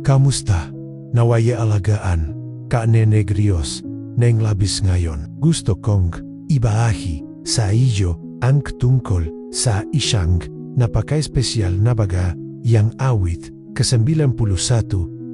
Kamusta? Nawaya alagaan ka nenegrios neng labis ngayon. Gusto kong ibaahi sa iyo ang tungkol sa isang napaka-espesyal na baga yang awit ke-91.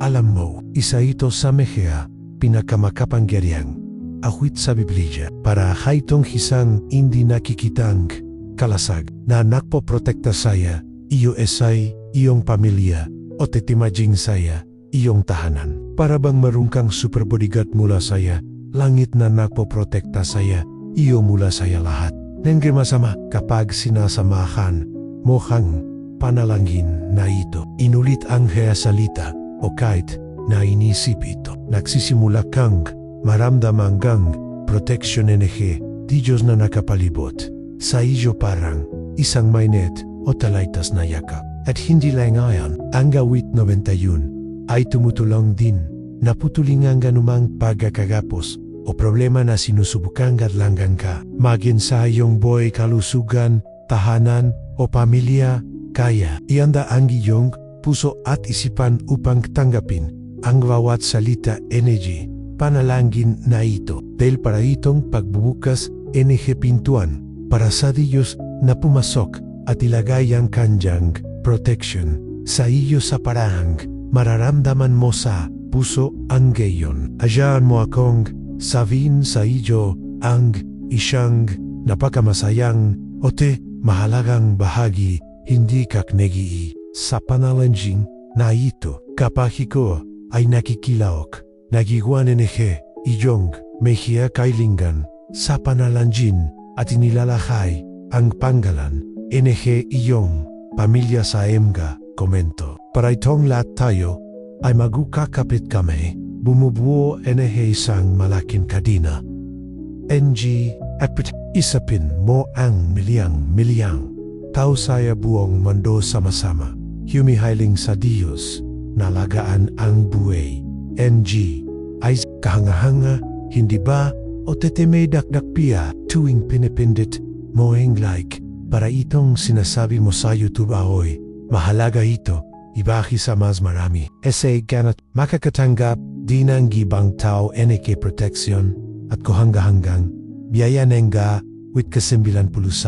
Alam mo, isa ito sa mga pinakamakapangyarihang awit sa Biblia para haitong isang hindi nakikitang kalasag na nagpoprotekta saya, iyo esay, iyong pamilya o titimajing saya, iyong tahanan. Para bang marungkang super bodyguard mula saya, langit na nagpoprotekta saya, iyo mula saya lahat. Nengge masama kapag sinasamahan mo ang panalangin na ito. Inulit ang salita o kahit na inisip ito. Nagsisimula kang maramdaman kang protection energy di Diyos na nakapalibot sa iyo parang isang mainit o talaitas na yakap. At hindi lang ayan, ang awit 91 ay tumutulong din na putulingan ganumang pagkakagapos o problema na sinusubukan gadlangan ka. Maging sa iyong buhay kalusugan, tahanan o pamilya, kaya ianda ang iyong puso at isipan upang tanggapin ang bawat salita energy, panalangin na ito. Dahil para itong pagbubukas energy pintuan para sa Diyos na pumasok at ilagay ang kanyang protection sa iyo sa parang mararamdaman mo sa puso ang gayon. Hayaan mo akong sabihin sa iyo ang isang napakamasayang o mahalagang bahagi hindi kaknegi sa panalangin na ito. Kapag ikaw ay nakikilaok, nagiwan enerhe iyong mehiya kailingan sa panalangin at inilalakay ang panggalan enerhe iyong pamilya sa emga komento. Para itong lahat tayo ay magkakapit kami, bumubuo enerhe isang malaking kadina. NG at isapin mo ang milyang tao sa buong mundo sama-sama. Humihiling sa Diyos, nalagaan ang buhay. NG ay kahanga-hanga, hindi ba? O may dakdak-pia tuwing pinipindit mo ang like para itong sinasabi mo sa YouTube ahoy. Mahalaga ito, ibahi sa mas marami. Essay ganat makakatanggap din ang gibang tao NK protection at kuhanga-hanggang biyaya nenga with ke-91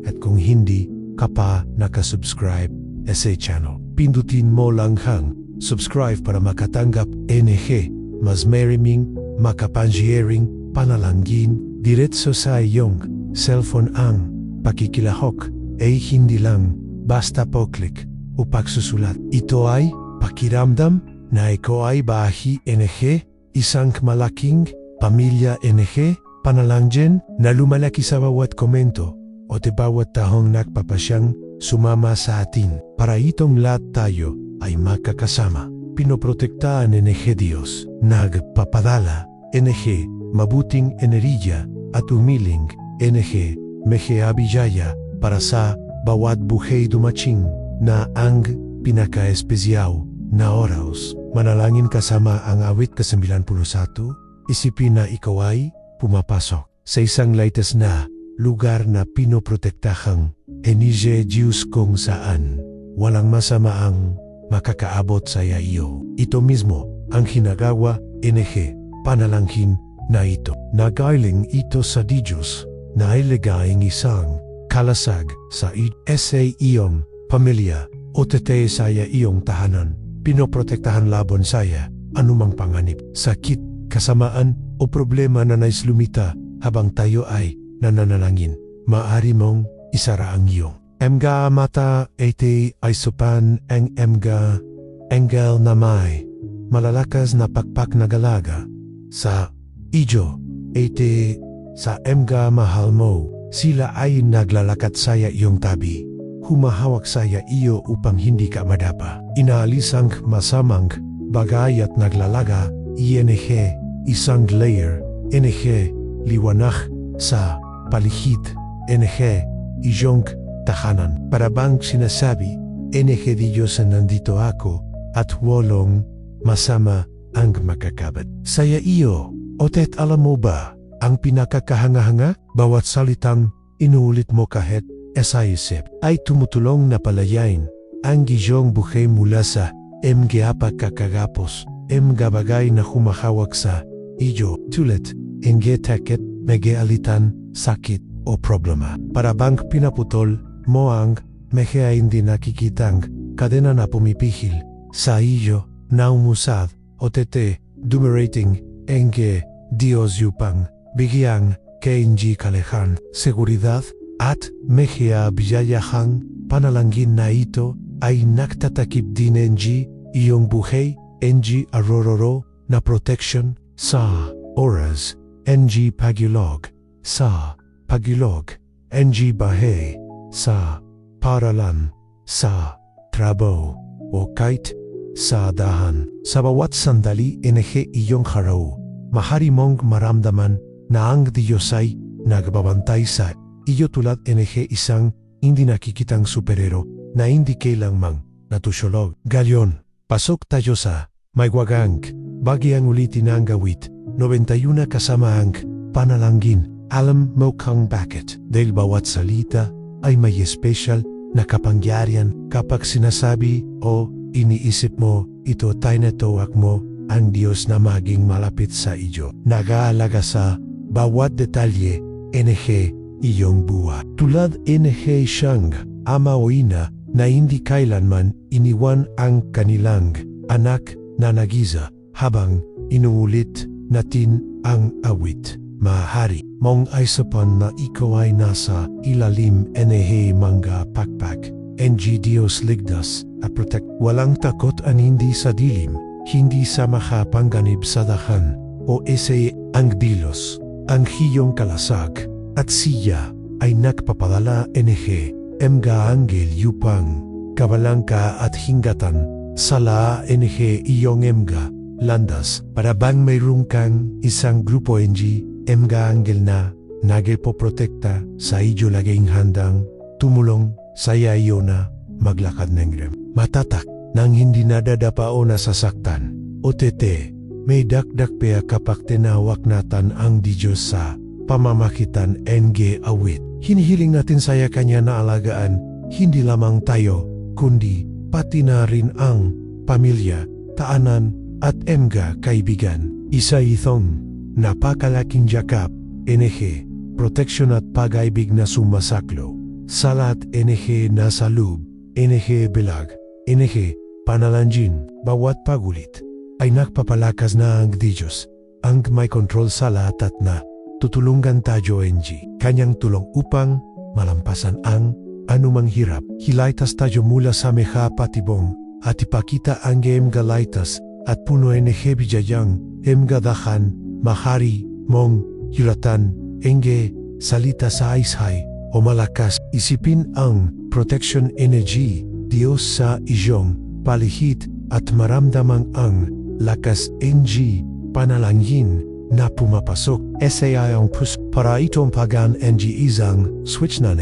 at kung hindi ka pa nakasubscribe sa channel, pindutin mo lang hang subscribe para makatanggap NG mas maraming makapangyariang panalangin diretso sa iyong cellphone. Ang pakikilahok ay hindi lang basta po-click o pagsusulat. Ito ay pakiramdam na ikaw ay bahi NG, isang malaking pamilya NG, panalangin na lumalaki sa bawat komento o bawat tahong nagpapasyang sumama sa atin. Para itong lahat tayo ay makakasama. Pinoprotektaan NG Diyos, nagpapadala NG, mabuting enerhiya at umiling NG, meheabijaya para sa bawat buhay dumaching na ang pinaka-espesyal na oras. Manalangin kasama ang awit ke-91. Isipin na ikaw ay pumapasok sa isang latest na lugar na pinoprotektahang energy Diyos kung saan walang masama ang makakaabot sa iyo. Ito mismo ang hinagawa NG panalangin na ito. Nagailing ito sa Diyos na iligayang isang kalasag sa iyong pamilya o saya iyong tahanan. Pinoprotektahan labon saya anumang panganib, sakit, kasamaan o problema na nais lumita habang tayo ay nananalangin. Maari mong isara ang iyong mga mata ete ay supan ang mga engel na may malalakas na pakpak na galaga sa iyo ete sa mga mahal mo. Sila ay naglalakat saya iyong tabi, humahawak saya iyo upang hindi ka madapa. Inaalis ang masamang bagay at naglalaga ING isang layer NG liwanag sa paligid NG iyong tahanan. Para bang sinasabi NG Diyos na nandito ako at walong masama ang makakabat saya iyo. Otet alam mo ba ang pinakakahanga-hanga? Bawat salitang inuulit mo kahit sa isip ay tumutulong na palayain ang iyong buhay mula sa mga kakagapos, mga bagay na humahawak sa iyo, tulad mga takot, alitan, sakit o problema. Para bang pinaputol mo ang mga hindi nakikitang kadena na pumipihil sa iyo na umusad o dumarating mga Diyos upang bigyan KNG kalehan, seguridad at mga biyayahang panalangin na ito ay nagtatakip din NG iyong buhay, NG arororo na protection sa oras, NG pagilog sa pagilog, NG bahay sa paralan, sa trabaho o kahit sa dahan. Sa bawat sandali NG iyong haraw, mahari mong maramdaman na ang Diyos ay nagbabantay sa iyo tulad NG isang hindi nakikitang superhero na hindi kailangang natusyolog. Gayon, pasok tayo sa Maywagang, bagyang ulitin ang gawit, 91 kasama ang panalangin. Alam mo kang bakit? Dahil bawat salita ay may special na kapangyarihan kapag sinasabi o iniisip mo, ito tinatawag mo ang Diyos na maging malapit sa iyo. Nag-aalaga sa bawat detalye, NG iyong buhay. Tulad NG siyang ama o ina na hindi kailanman iniwan ang kanilang anak na nag-isa habang inuulit natin ang awit. Mahari mong isapan na ikaw ay nasa ilalim NG mga pakpak. NG Diyos ligtas at protect. Walang takot ang hindi sa dilim, hindi sa makapanganib sa dahan o ese ang Dilos. Ang hiyong kalasag at siya ay nagpapadala NG mga anghel upang kabalangka at hingatan sala NG iyong mga landas para bang mayroon kang isang grupo NG mga anghel na nagpoprotekta sa iyo laging handang tumulong sa iyo na maglakad ng rem. Matatak nang hindi nadadapa o nasasaktan. O may dakdak pa kapag tinawag natin ang Diyos sa pamamagitan NG awit. Hinihiling natin saya kanya na alagaan, hindi lamang tayo, kundi pati na rin ang pamilya, taanan at mga kaibigan. Isa itong napakalaking jakap, NG, proteksyon at pag-aibig na sumasaklo. Salat NG nasa loob, NG bilag, NG panalangin, bawat pagulit ay nagpapalakas na ang Diyos, ang may kontrol sa lahat at na tutulungan tayo NG, kanyang tulong upang malampasan ang anumang hirap. Hilaitas tayo mula sa meha patibong at ipakita ang mga laitas at puno NG bijayang mga dahan, mahari mong yulatan NG salita sa aishay o malakas. Isipin ang protection energy Diyos sa iyong palihit at maramdaman ang lakas NG panalangin na pumapasok. SAI ang pus para itong pagan NG isang switch na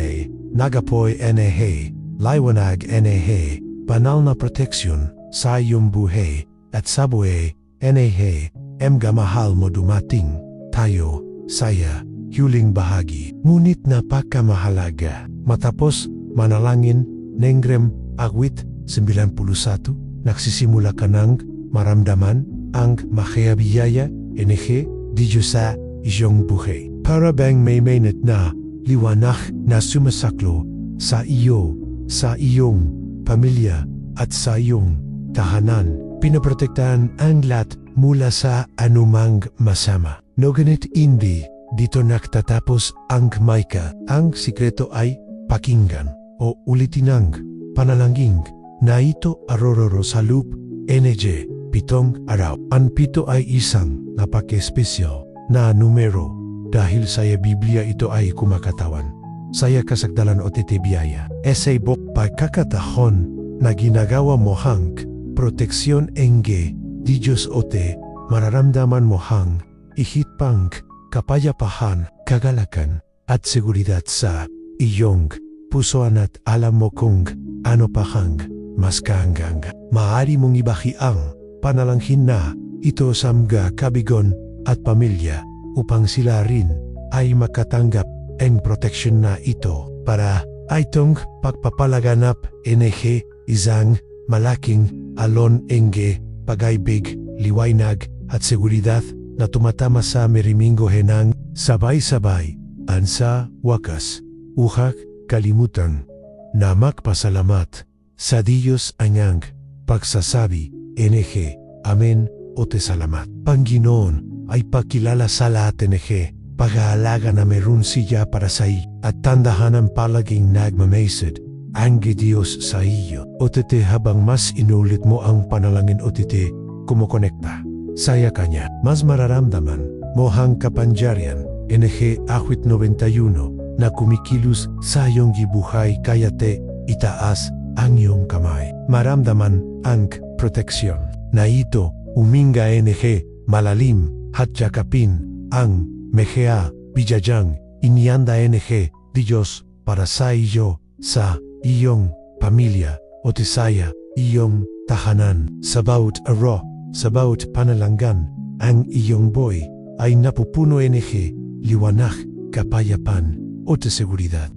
nagapoy NG, liwanag NG, banal na proteksyon sa iyong buhay at sa buhay NG, mga mahal mo dumating tayo saya huling bahagi. Ngunit napakamahalaga. Matapos manalangin nengrem awit 91, nagsisimula ka ng maramdaman ang makayabiyaya NG Diyos sa iyong buhay. Para bang may minute na liwanag na sumasaklo sa iyo, sa iyong pamilya at sa iyong tahanan. Pinaprotektahan ang lahat mula sa anumang masama. No ganit hindi dito nagtatapos ang Maika. Ang sikreto ay pakinggan o ulitin ang panalangin na ito arororo sa loop NG 7 araw. Ang 7 ay isang napaka-espesyal na numero dahil sa Biblia ito ay kumakatawan. Saya kasagdalan o titibiyaya. Esay bok pagkakatahon na ginagawa mo hang proteksyon NG Diyos ote mararamdaman mo hang ihit pang kapayapahan, kagalakan at seguridad sa iyong pusoan at alam mo kung ano pa hang mas kahanggang. Maaari mong ibahi ang panalangin na ito sa mga kabigon at pamilya upang sila rin ay makatanggap ang proteksyon na ito para itong pagpapalaganap NG isang malaking alon enge, pag-ibig, liwanag, at seguridad na tumatama sa merimingo henang sabay-sabay. Ansa, wakas, uhak, kalimutan, na magpasalamat sa Diyos anyang pagsasabi, NG, Amen, o te salamat. Panginoon ay pakilala sa lahat NG, pag-aalaga na meron siya para sa iyo, at tandahan ang palaging nagmamasid ang Diyos sa iyo. O tete habang mas inulit mo ang panalangin o tete, kumukonekta saya kanya, mas mararamdaman mo ang kapangyarihan, NG Awit 91, na kumikilos sa iyong gibuhay kaya te itaas ang iyong kamay. Maramdaman ang proteksyon na ito uminga NG malalim at yakapin ang Mejea Biyayang inianda NG Diyos para sa iyo, sa iyong pamilya o tisaya iyong tahanan. Sa bawat araw, sa bawat panalanggan, ang iyong buhay ay napupuno NG liwanag, kapayapan o seguridad.